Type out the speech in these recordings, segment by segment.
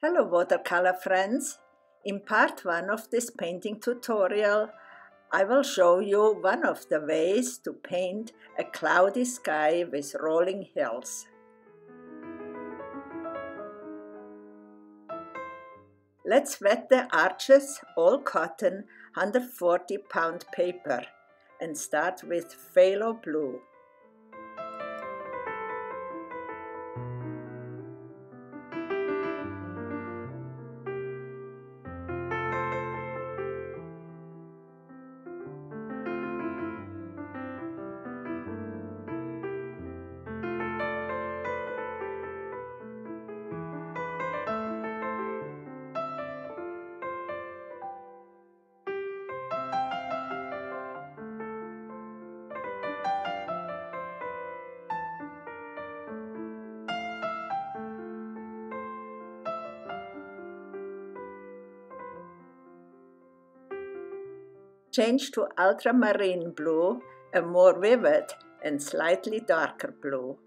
Hello watercolor friends! In part 1 of this painting tutorial, I will show you one of the ways to paint a cloudy sky with rolling hills. Let's wet the arches, all cotton, 140-pound paper, and start with phthalo blue. Change to ultramarine blue, a more vivid and slightly darker blue.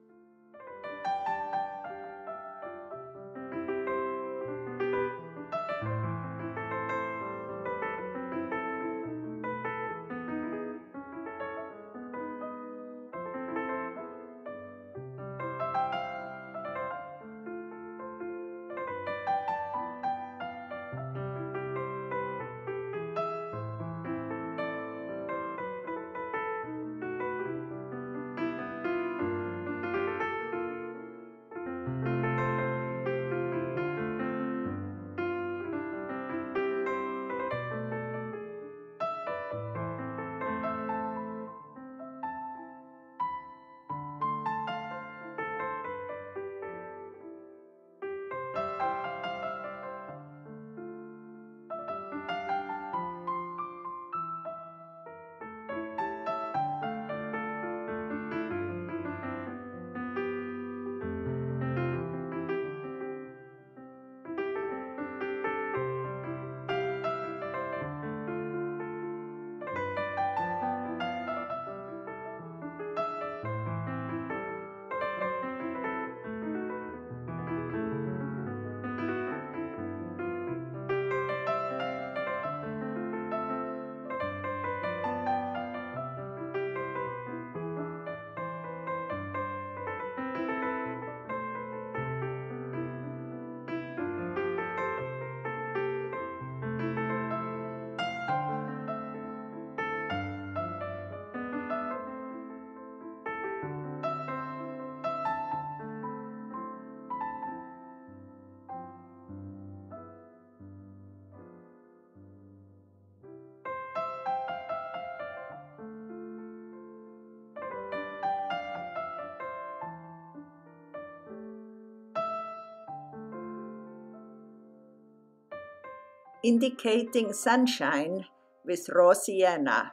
Indicating sunshine with raw sienna.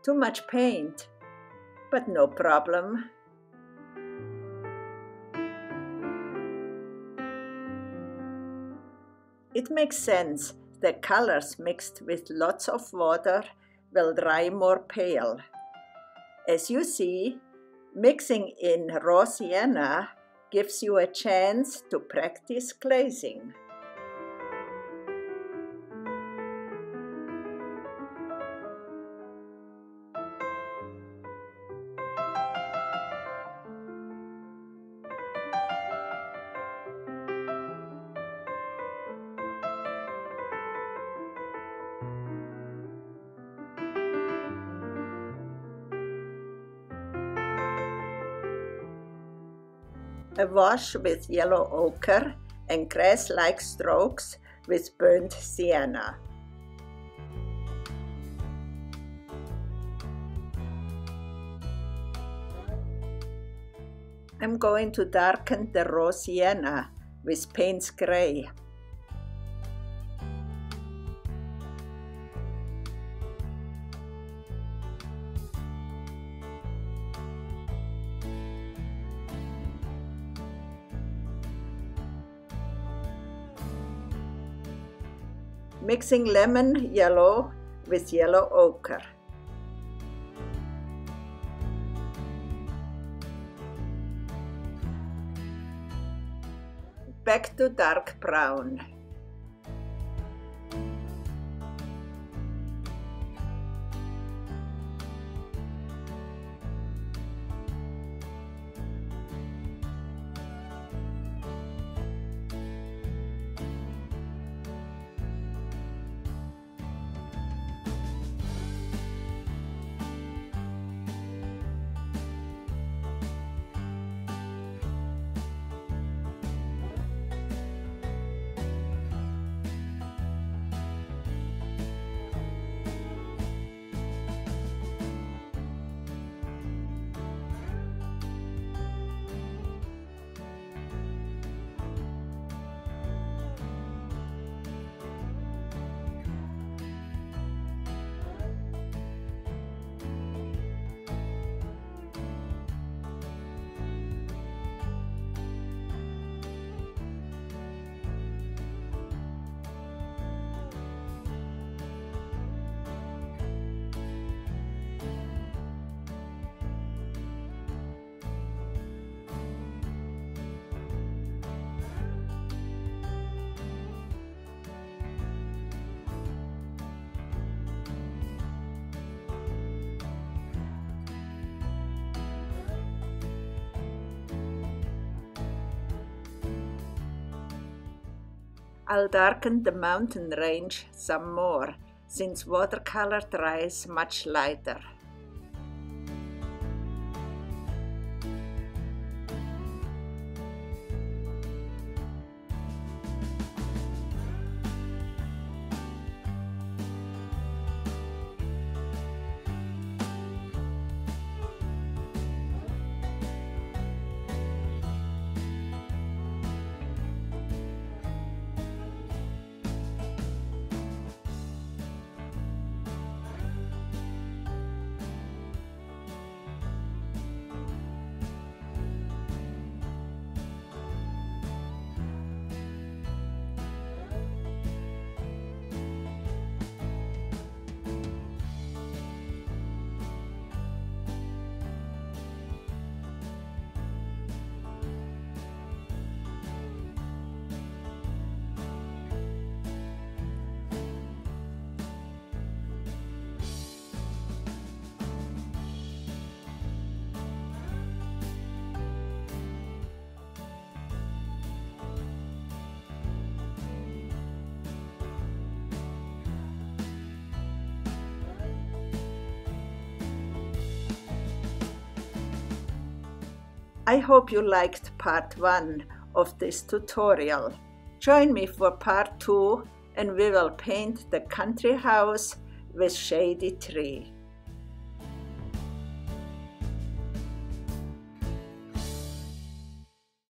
Too much paint, but no problem. It makes sense that colors mixed with lots of water will dry more pale. As you see, mixing in raw sienna gives you a chance to practice glazing. A wash with yellow ochre and grass-like strokes with burnt sienna. I'm going to darken the raw sienna with Payne's Gray. Mixing lemon yellow with yellow ochre. back to dark brown. I'll darken the mountain range some more, since watercolor dries much lighter. I hope you liked part 1 of this tutorial. Join me for part 2 and we will paint the country house with shady tree.